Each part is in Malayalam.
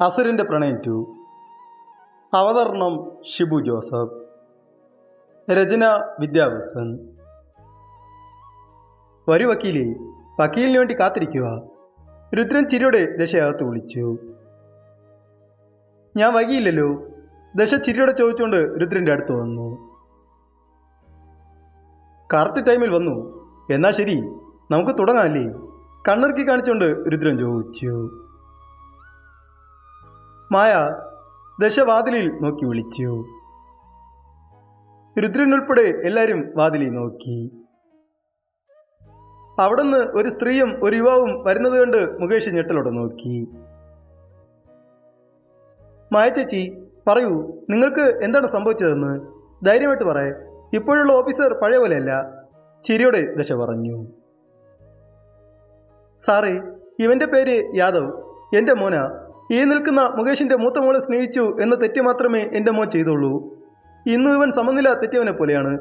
അസുരൻ്റെ പ്രണയം 2. അവതരണം ഷിബു ജോസഫ്. രചന വിദ്യാഭൂഷൺ. വരൂ വക്കീലേ, വക്കീലിന് വേണ്ടി കാത്തിരിക്കുക. രുദ്രൻ ചിരിയോടെ ദശയകത്ത് വിളിച്ചു. ഞാൻ വൈകിയില്ലല്ലോ? ദശ ചിരിയോടെ ചോദിച്ചുകൊണ്ട് രുദ്രൻ്റെ അടുത്ത് വന്നു. കറക്റ്റ് ടൈമിൽ വന്നു. എന്നാ ശരി, നമുക്ക് തുടങ്ങാമല്ലേ? കണ്ണിറുക്കി കാണിച്ചുകൊണ്ട് രുദ്രൻ ചോദിച്ചു. മായ ദശ വാതിലിൽ നോക്കി വിളിച്ചു. രുദ്രനുൾപ്പെടെ എല്ലാവരും വാതിലിൽ നോക്കി. അവിടുന്ന് ഒരു സ്ത്രീയും ഒരു യുവാവും വരുന്നത് കണ്ട് മുകേഷ് ഞെട്ടലോടെ നോക്കി. മായ ചേച്ചി, പറയൂ, നിങ്ങൾക്ക് എന്താണ് സംഭവിച്ചതെന്ന് ധൈര്യമായിട്ട് പറയേ. ഇപ്പോഴുള്ള ഓഫീസർ പഴയ പോലെയല്ല. ചിരിയോടെ ദശ പറഞ്ഞു. സാറേ, ഇവൻ്റെ പേര് യാദവ്, എൻ്റെ മോനാ. ഈ നിൽക്കുന്ന മുകേഷിൻ്റെ മൂത്ത മോളെ സ്നേഹിച്ചു എന്ന തെറ്റ് മാത്രമേ എൻ്റെ മോൻ ചെയ്തുള്ളൂ. ഇന്നും ഇവൻ സമനില തെറ്റിയവനെ പോലെയാണ്,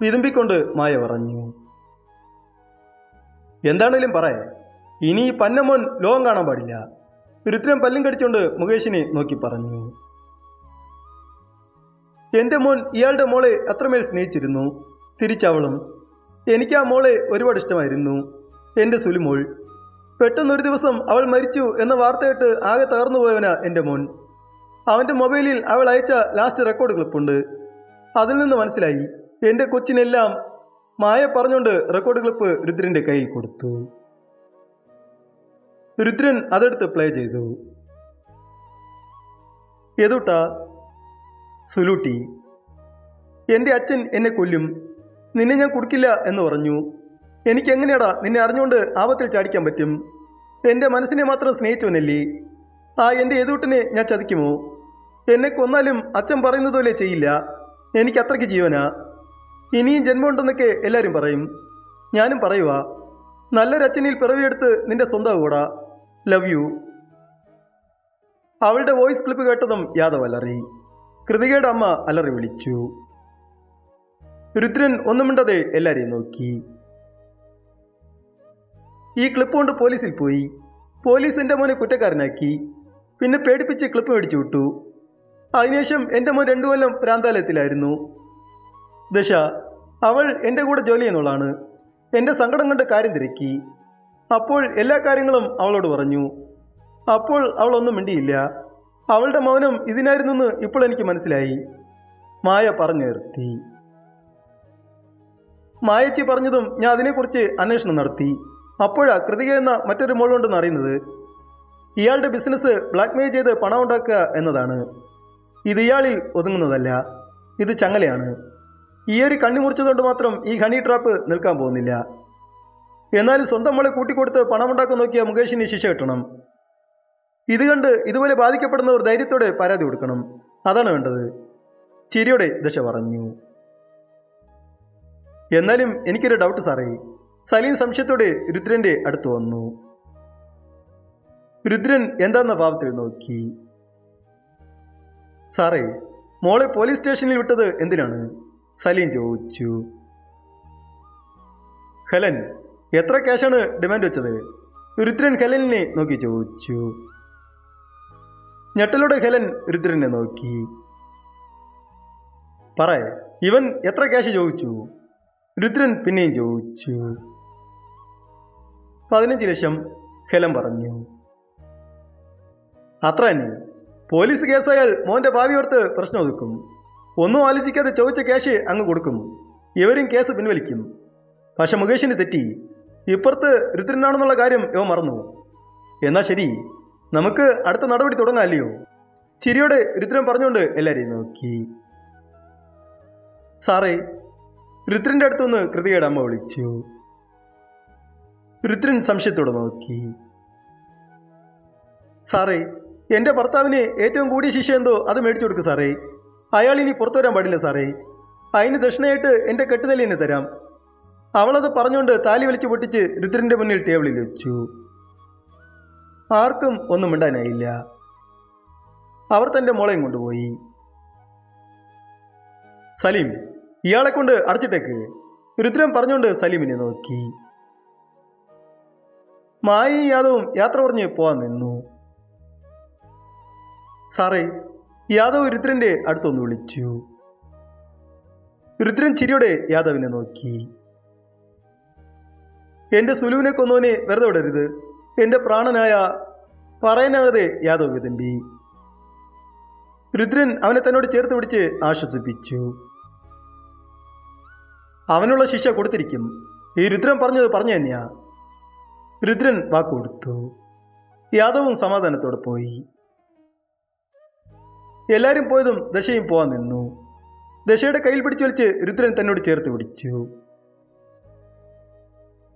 വിതുമ്പിക്കൊണ്ട് മായ പറഞ്ഞു. എന്താണേലും പറയേ, ഇനി ഈ പന്നമോൻ ലോകം കാണാൻ പാടില്ല. രുദ്രൻ പല്ലും കടിച്ചുകൊണ്ട് മുകേഷിനെ നോക്കി പറഞ്ഞു. എൻ്റെ മോൻ ഇയാളുടെ മോളെ അത്രമേൽ സ്നേഹിച്ചിരുന്നു. തിരിച്ചവളും. എനിക്ക് ആ മോളെ ഒരുപാട് ഇഷ്ടമായിരുന്നു, എൻ്റെ സുലിമോൾ. പെട്ടെന്നൊരു ദിവസം അവൾ മരിച്ചു എന്ന വാർത്തയായിട്ട് ആകെ തകർന്നു പോയവനാ എൻ്റെ മോൻ. അവൻ്റെ മൊബൈലിൽ അവൾ അയച്ച ലാസ്റ്റ് റെക്കോർഡ് ക്ലിപ്പുണ്ട്. അതിൽ നിന്ന് മനസ്സിലായി എൻ്റെ കൊച്ചിനെല്ലാം. മായ പറഞ്ഞുകൊണ്ട് റെക്കോർഡ് ക്ലിപ്പ് രുദ്രൻ്റെ കയ്യിൽ കൊടുത്തു. രുദ്രൻ അതെടുത്ത് പ്ലേ ചെയ്തു. യദുട്ടാ, സുലൂട്ടി, എൻ്റെ അച്ഛൻ എന്നെ കൊല്ലും, നിന്നെ ഞാൻ കൊടുക്കില്ല എന്ന് പറഞ്ഞു. എനിക്കെങ്ങനെയാടാ നിന്നെ അറിഞ്ഞുകൊണ്ട് ആപത്തിൽ ചാടിക്കാൻ പറ്റും? എൻ്റെ മനസ്സിനെ മാത്രം സ്നേഹിച്ചവനല്ലേ. ആ എൻ്റെ യദൂട്ടിനെ ഞാൻ ചതിക്കുമോ? എന്നെ കൊന്നാലും അച്ഛൻ പറയുന്നത് പോലെ ചെയ്യില്ല. എനിക്ക് അത്രയ്ക്ക് ജീവനാ. ഇനിയും ജന്മമുണ്ടെന്നൊക്കെ എല്ലാവരും പറയും, ഞാനും പറയുക. നല്ലൊരച്ഛനിൽ പിറവിയെടുത്ത് നിന്റെ സ്വന്തമാകൂടാ. Love you. അവളുടെ വോയിസ് ക്ലിപ്പ് കേട്ടതും യാദവ് അലറി. കൃതികയുടെ അമ്മ അലറി വിളിച്ചു. രുദ്രൻ ഒന്നും മിണ്ടാതെ എല്ലാവരെയും നോക്കി. ഈ ക്ലിപ്പ് കൊണ്ട് പോലീസിൽ പോയി. പോലീസ് എൻ്റെ മോനെ കുറ്റക്കാരനാക്കി. പിന്നെ പേടിപ്പിച്ച് ക്ലിപ്പ് മേടിച്ചു വിട്ടു. അതിനുശേഷം എൻ്റെ മോൻ 2 കൊല്ലം പ്രാന്താലയത്തിലായിരുന്നു. ദശ, അവൾ എൻ്റെ കൂടെ ജോലി ചെയ്യുന്നവളാണ്. എൻ്റെ സങ്കടം കണ്ട് കാര്യം തിരക്കി. അപ്പോൾ എല്ലാ കാര്യങ്ങളും അവളോട് പറഞ്ഞു. അപ്പോൾ അവളൊന്നും മിണ്ടിയില്ല. അവളുടെ മൗനം ഇതിനായിരുന്നെന്ന് ഇപ്പോൾ എനിക്ക് മനസ്സിലായി. മായ പറഞ്ഞു നിർത്തി. മായച്ചി പറഞ്ഞതും ഞാൻ അതിനെക്കുറിച്ച് അന്വേഷണം നടത്തി. അപ്പോഴാ കൃതിക എന്ന മറ്റൊരു മോളുണ്ടെന്ന് അറിയുന്നത്. ഇയാളുടെ ബിസിനസ് ബ്ലാക്ക്മെയിൽ ചെയ്ത് പണം ഉണ്ടാക്കുക എന്നതാണ്. ഇത് ഇയാളിൽ ഒതുങ്ങുന്നതല്ല, ഇത് ചങ്ങലയാണ്. ഈ ഒരു കണ്ണി മുറിച്ചതുകൊണ്ട് മാത്രം ഈ ഹണി ട്രാപ്പ് നിൽക്കാൻ പോകുന്നില്ല. എന്നാലും സ്വന്തം മോളെ കൂട്ടിക്കൊടുത്ത് പണമുണ്ടാക്കാൻ നോക്കിയ മുകേഷിന് ശിക്ഷ കിട്ടണം. ഇത് കണ്ട് ഇതുപോലെ ബാധിക്കപ്പെടുന്നവർ ധൈര്യത്തോടെ പരാതി കൊടുക്കണം. അതാണ് വേണ്ടത്. ചിരിയോടെ ദശ പറഞ്ഞു. എന്നാലും എനിക്കൊരു ഡൗട്ട് സാറേ. സലീം സംശയത്തോടെ രുദ്രൻ്റെ അടുത്ത് വന്നു. രുദ്രൻ എന്താന്ന ഭാവത്തിൽ നോക്കി. സാറേ, മോളെ പോലീസ് സ്റ്റേഷനിൽ വിട്ടത് എന്തിനാണ്? സലീം ചോദിച്ചു. ഹെലൻ, എത്ര ക്യാഷാണ് ഡിമാൻഡ് വെച്ചത്? രുദ്രൻ ഹെലനെ നോക്കി ചോദിച്ചു. ഞെട്ടലോടെ ഹെലൻ രുദ്രനെ നോക്കി. പറയേ, ഇവൻ എത്ര ക്യാഷ് ചോദിച്ചു? രുദ്രൻ പിന്നെയും ചോദിച്ചു. 15 ലക്ഷം, ഹെലൻ പറഞ്ഞു. അത്ര തന്നെ. പോലീസ് കേസായാൽ മോൻ്റെ ഭാവി ഓർത്ത് പ്രശ്നം ഒതുക്കും. ഒന്നും ആലോചിക്കാതെ ചോദിച്ച ക്യാഷ് അങ്ങ് കൊടുക്കും. ഇവരും കേസ് പിൻവലിക്കും. പക്ഷെ മുകേഷിന് തെറ്റി. ഇപ്പുറത്ത് രുദ്രനാണെന്നുള്ള കാര്യം ഇവ മറന്നു. എന്നാ ശരി, നമുക്ക് അടുത്ത നടപടി തുടങ്ങാമല്ലയോ? ചിരിയോടെ രുദ്രൻ പറഞ്ഞുകൊണ്ട് എല്ലാവരെയും നോക്കി. സാറേ, രുദ്രൻ്റെ അടുത്തുനിന്ന് കൃതികയുടെ അമ്മ വിളിച്ചു. രുദ്രൻ സംശയത്തോടെ നോക്കി. സാറേ, എൻ്റെ ഭർത്താവിന് ഏറ്റവും കൂടിയ ശിക്ഷ എന്തോ അത് മേടിച്ചു കൊടുക്കും സാറേ. അയാൾ ഇനി പുറത്തു വരാൻ പാടില്ല സാറേ. അതിന് ദക്ഷിണയായിട്ട് എൻ്റെ കെട്ടുതലി തന്നെ തരാം. അവളത് പറഞ്ഞുകൊണ്ട് താലി വലിച്ചു പൊട്ടിച്ച് രുദ്രൻ്റെ മുന്നിൽ ടേബിളിൽ വെച്ചു. ആർക്കും ഒന്നും മിണ്ടാനായില്ല. അവർ തൻ്റെ മോളെയും കൊണ്ടുപോയി. സലീം, ഇയാളെ കൊണ്ട് അടച്ചിട്ടേക്ക്, രുദ്രൻ പറഞ്ഞുകൊണ്ട് സലീമിനെ നോക്കി. മായയും യാദവും യാത്ര പറഞ്ഞ് പോവാൻ നിന്നു. സാറേ, യാദവ് രുദ്രന്റെ അടുത്തൊന്ന് വിളിച്ചു. രുദ്രൻ ചിരിയോടെ യാദവിനെ നോക്കി. എന്റെ സുലുവിനെ കൊന്നവനെ വെറുതെ വിടരുത്, എന്റെ പ്രാണനായ പറയാനാകാതെ യാദവ് വിതമ്പി. രുദ്രൻ അവനെ തന്നോട് ചേർത്ത് പിടിച്ച് ആശ്വസിപ്പിച്ചു. അവനുള്ള ശിക്ഷ കൊടുത്തിരിക്കും. ഈ രുദ്രൻ പറഞ്ഞത് പറഞ്ഞു തന്നെയാ. രുദ്രൻ വാക്കുകൊടുത്തു. യാദവും സമാധാനത്തോടെ പോയി. എല്ലാവരും പോയതും ദശയും പോവാൻ നിന്നു. ദശയുടെ കയ്യിൽ പിടിച്ചു വലിച്ച് രുദ്രൻ തന്നോട് ചേർത്ത് പിടിച്ചു.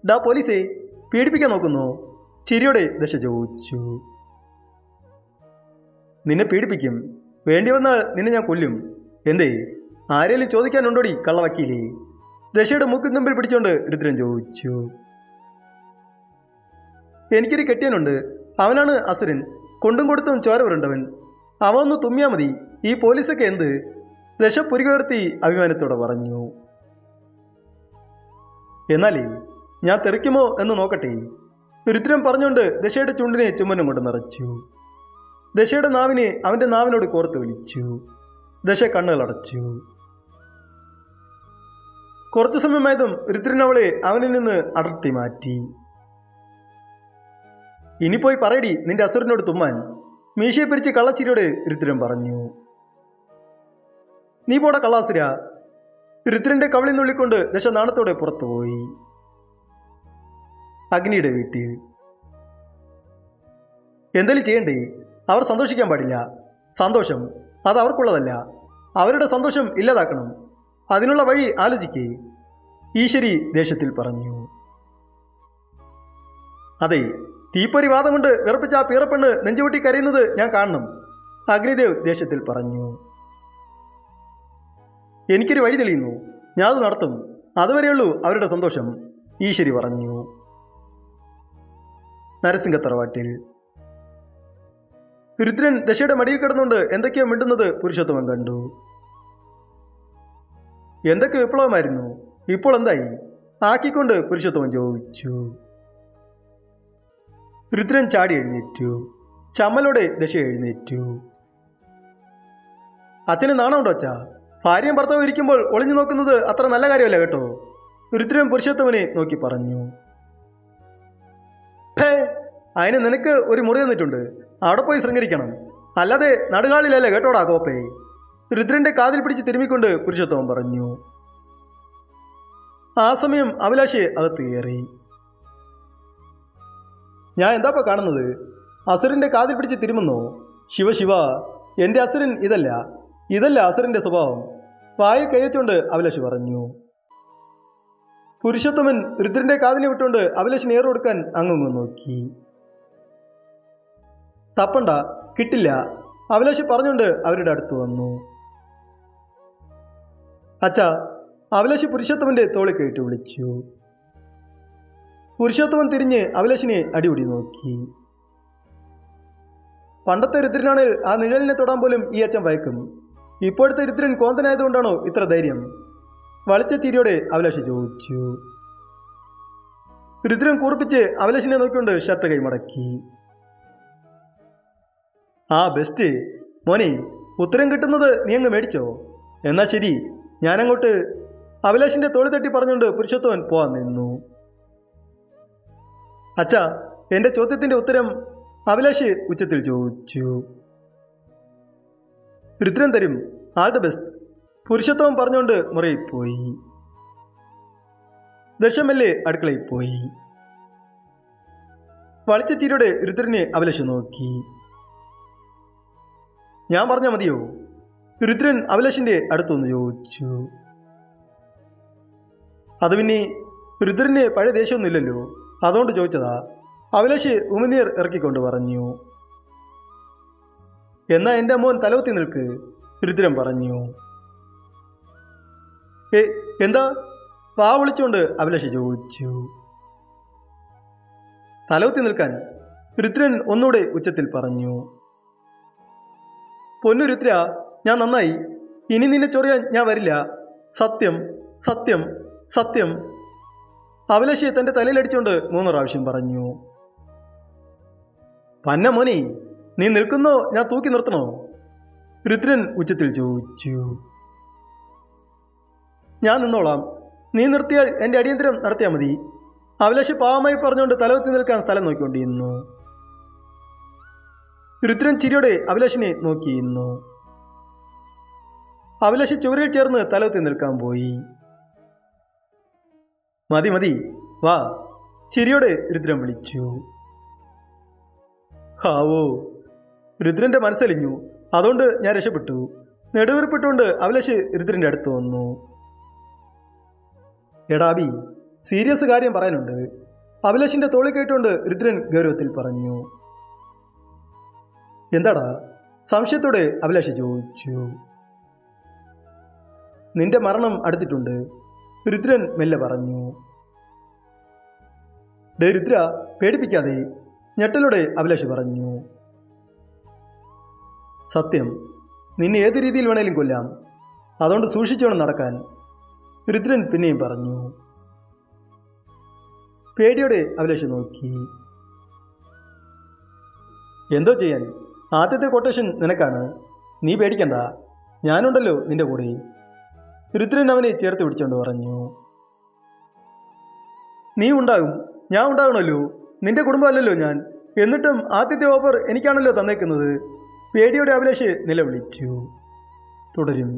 ഡാ പോലീസേ, പീഡിപ്പിക്കാൻ നോക്കുന്നോ? ചിരിയോടെ ദശ ചോദിച്ചു. നിന്നെ പീഡിപ്പിക്കും, വേണ്ടി വന്നാൽ നിന്നെ ഞാൻ കൊല്ലും. എന്തേ, ആരെങ്കിലും ചോദിക്കാനുണ്ടോടി കള്ളവക്കീലേ? ദശയുടെ മൂക്കിൻ തുമ്പിൽ പിടിച്ചോണ്ട് രുദ്രൻ ചോദിച്ചു. എനിക്കൊരു കെട്ടിയനുണ്ട്, അവനാണ് അസുരൻ, കൊണ്ടും കൊടുത്തും ചോര വരണ്ടവൻ. അവൻ ഒന്ന് തുമ്മിയാ മതി, ഈ പോലീസൊക്കെ എന്ത്? ദശ പുരികയർത്തി അഭിമാനത്തോടെ പറഞ്ഞു. എന്നാലേ ഞാൻ തെറിക്കുമോ എന്ന് നോക്കട്ടെ? രുദ്രൻ പറഞ്ഞുകൊണ്ട് ദശയുടെ ചുണ്ടിനെ ചുമ്മനം കൊണ്ട് നിറച്ചു. ദശയുടെ നാവിനെ അവന്റെ നാവിനോട് കോർത്ത് വിളിച്ചു. ദശ കണ്ണുകളടച്ചു. കുറച്ചു സമയമായതും രുദ്രൻ അവളെ അവനിൽ നിന്ന് അടർത്തി മാറ്റി. ഇനി പോയി പറയടി നിന്റെ അസുരനോട് തുമ്മാൻ, മീശയെ പിരിച്ച് കള്ളച്ചിരിയോട് രുദ്രൻ പറഞ്ഞു. നീ പോടാ കള്ളാസുര. രുദ്രന്റെ കവിളിൽ നുള്ളിക്കൊണ്ട് ദശ നാണത്തോടെ പുറത്തുപോയി. അഗ്നിയുടെ വീട്ടിൽ എന്തെങ്കിലും ചെയ്യണ്ടേ? അവർ സന്തോഷിക്കാൻ പാടില്ല. സന്തോഷം അത് അവർക്കുള്ളതല്ല. അവരുടെ സന്തോഷം ഇല്ലാതാക്കണം. അതിനുള്ള വഴി ആലോചിക്കേ, ഈശ്വരി ദേഷ്യത്തിൽ പറഞ്ഞു. അതെ, തീപ്പൊരി വാദം കൊണ്ട് വിറപ്പിച്ച ആ പീറപ്പെണ്ണ് നെഞ്ചുപൊട്ടി കരയുന്നത് ഞാൻ കാണണം, അഗ്നിദേവ് ദേഷ്യത്തിൽ പറഞ്ഞു. എനിക്കൊരു വഴി തെളിയുന്നു, ഞാൻ അത് നടത്തും. അതുവരെയുള്ളൂ അവരുടെ സന്തോഷം, ഈശ്വരി പറഞ്ഞു. നരസിംഹത്തറവാട്ടിൽ രുദ്രൻ ദശയുടെ മടിയിൽ കിടന്നുകൊണ്ട് എന്തൊക്കെയോ മിണ്ടുന്നത് പുരുഷോത്തമൻ കണ്ടു. എന്തൊക്കെ വിപ്ലവമായിരുന്നു, ഇപ്പോൾ എന്തായി? ആക്കിക്കൊണ്ട് പുരുഷോത്തമൻ ചോദിച്ചു. രുദ്രൻ ചാടി എഴുന്നേറ്റു. ചമ്മലോടെ ദശ എഴുന്നേറ്റു. അച്ഛന് നാണമുണ്ടോ അച്ഛാ? ഭാര്യയും ഭർത്താവും ഇരിക്കുമ്പോൾ ഒളിഞ്ഞു നോക്കുന്നത് അത്ര നല്ല കാര്യമല്ല കേട്ടോ, രുദ്രൻ പുരുഷോത്തമനെ നോക്കി പറഞ്ഞു. അതിന് നിനക്ക് ഒരു മുറി തന്നിട്ടുണ്ട്, അവിടെ പോയി ശൃംഗരിക്കണം, അല്ലാതെ നടുകാളിലല്ലേ കേട്ടോടാ കോപ്പേ, രുദ്രന്റെ കാതിൽ പിടിച്ച് തിരുമ്മിക്കൊണ്ട് പുരുഷോത്തമൻ പറഞ്ഞു. ആ സമയം അഭിലാഷ് അകത്ത് കയറി. ഞാൻ എന്താ കാണുന്നത്? അസുരന്റെ കാതിൽ പിടിച്ച് തിരുമുന്നോ? ശിവശിവ, എൻ്റെ അസുരൻ ഇതല്ല അസുരന്റെ സ്വഭാവം, വായിൽ കൈവച്ചുകൊണ്ട് അഭിലാഷ് പറഞ്ഞു. പുരുഷോത്തമൻ രുദ്രന്റെ കാതിനെ വിട്ടുകൊണ്ട് അഭിലാഷിന് ഏറ് കൊടുക്കാൻ അങ്ങ് നോക്കി. തപ്പണ്ട, കിട്ടില്ല, അഭിലാഷ് പറഞ്ഞുകൊണ്ട് അവരുടെ അടുത്ത് വന്നു. അച്ഛാ, അഭിലാഷ് പുരുഷോത്തമന്റെ തോളിൽ കയറ്റി വിളിച്ചു. പുരുഷോത്തമൻ തിരിഞ്ഞ് അഭിലാഷിനെ അടിപിടി നോക്കി. പണ്ടത്തെ രുദ്രനാണ് ആ നിഴലിനെ തൊടാൻ പോലും ഈ അച്ഛൻ ഭയക്കും. ഇപ്പോഴത്തെ രുദ്രൻ കോന്തനായതുകൊണ്ടാണോ ഇത്ര ധൈര്യം? വളിച്ച ചിരിയോടെ അഭിലാഷ് ചോദിച്ചു. രുദ്രൻ കൂർപ്പിച്ച് അഭിലാഷിനെ നോക്കിക്കൊണ്ട് ഷർട്ട് കൈമടക്കി. ആ ബെസ്റ്റ് മോനെ, ഉത്തരം കിട്ടുന്നത് നീ അങ്ങ് മേടിച്ചോ? എന്നാ ശരി, ഞാനങ്ങോട്ട്. അഭിലാഷിന്റെ തോളി തട്ടി പറഞ്ഞുകൊണ്ട് പുരുഷോത്തമൻ പോവാൻ നിന്നു. അച്ഛാ, എന്റെ ചോദ്യത്തിന്റെ ഉത്തരം? അഭിലാഷ് ഉച്ചത്തിൽ ചോദിച്ചു. രുദ്രൻ തരും, ആൾ ദ ബെസ്റ്റ്, പുരുഷോത്തമൻ പറഞ്ഞുകൊണ്ട് മുറിയിൽ പോയി. ദശമല്ലേ അടുക്കളയിൽ പോയി. വളിച്ച ചിരിയോടെ രുദ്രനെ അഭിലാഷ് നോക്കി. ഞാൻ പറഞ്ഞാൽ മതിയോ? രുദ്രൻ അഭിലാഷിന്റെ അടുത്തൊന്ന് ചോദിച്ചു. അത് പിന്നെ രുദ്രന് പഴയ ദേഷ്യമൊന്നുമില്ലല്ലോ, അതുകൊണ്ട് ചോദിച്ചതാ, അഭിലാഷ് ഉമിനീർ ഇറക്കിക്കൊണ്ട് പറഞ്ഞു. എന്നാ എൻ്റെ മോൻ തലവത്തി നിൽക്ക്, രുദ്രൻ പറഞ്ഞു. എന്താ? വാ വിളിച്ചുകൊണ്ട് അഭിലാഷ് ചോദിച്ചു. തലവത്തി നിൽക്കാൻ, രുദ്രൻ ഒന്നുകൂടെ ഉച്ചത്തിൽ പറഞ്ഞു. പൊന്നു രുദ്ര, ഞാൻ നന്നായി, ഇനി നിന്നെ ചൊറിയാൻ ഞാൻ വരില്ല, സത്യം സത്യം സത്യം, അഭിലാഷ് തൻ്റെ തലയിലടിച്ചുകൊണ്ട് 3 പ്രാവശ്യം പറഞ്ഞു. പന്ന മോനെ, നീ നിൽക്കുന്നോ ഞാൻ തൂക്കി നിർത്തണോ? രുദ്രൻ ഉച്ചത്തിൽ ചോദിച്ചു. ഞാൻ നിന്നോളാം. നീ നിർത്തിയാൽ എൻ്റെ അടിയന്തരം നടത്തിയാൽ മതി. അഭിലാഷ് പാവമായി പറഞ്ഞുകൊണ്ട് തലവെത്തി നിൽക്കാൻ സ്ഥലം നോക്കിക്കൊണ്ടിരുന്നു. രുദ്രൻ ചിരിയോടെ അഭിലാഷിനെ നോക്കിയിരുന്നു. അഭിലാഷ് ചുവരിൽ ചേർന്ന് തലവെത്തി നിൽക്കാൻ പോയി. മതി മതി, വാ, ചിരിയോടെ രുദ്രൻ വിളിച്ചു. ഹാവോ, രുദ്രന്റെ മനസ്സലിഞ്ഞു. അതുകൊണ്ട് ഞാൻ രക്ഷപ്പെട്ടു. നെടുവീർപ്പിട്ടുകൊണ്ട് അഭിലാഷ് രുദ്രന്റെ അടുത്ത് വന്നു. എടാ അബി, സീരിയസ് കാര്യം പറയാനുണ്ട്. അഭിലാഷിന്റെ തോളി കേട്ടുകൊണ്ട് രുദ്രൻ ഗൗരവത്തിൽ പറഞ്ഞു. എന്താടാ? സംശയത്തോടെ അഭിലാഷ് ചോദിച്ചു. നിന്റെ മരണം അടുത്തിട്ടുണ്ട്, രുദ്രൻ മെല്ലെ പറഞ്ഞു. ഡേ രുദ്ര, പേടിപ്പിക്കാതെ, ഞെട്ടലോടെ അഭിലാഷ് പറഞ്ഞു. സത്യം, നിന്നെ ഏത് രീതിയിൽ വേണേലും കൊല്ലാം. അതുകൊണ്ട് സൂക്ഷിച്ചോണം നടക്കാൻ, രുദ്രൻ പിന്നെയും പറഞ്ഞു. പേടിയോടെ അഭിലാഷ് നോക്കി. എന്തോ ചെയ്യാൻ, ആദ്യത്തെ കൊട്ടേഷൻ നിനക്കാണ്. നീ പേടിക്കണ്ട, ഞാനുണ്ടല്ലോ നിന്റെ കൂടെ, രുദ്രൻ അവനെ ചേർത്ത് പിടിച്ചുകൊണ്ട് പറഞ്ഞു. നീ ഉണ്ടാകും, ഞാൻ ഉണ്ടാകണമല്ലോ. നിന്റെ കുടുംബമല്ലല്ലോ ഞാൻ. എന്നിട്ടും ആദ്യത്തെ ഓഫർ എനിക്കാണല്ലോ തന്നേക്കുന്നത്, പേടിയോടെ അഭിലാഷ് നിലവിളിച്ചു. തുടരും.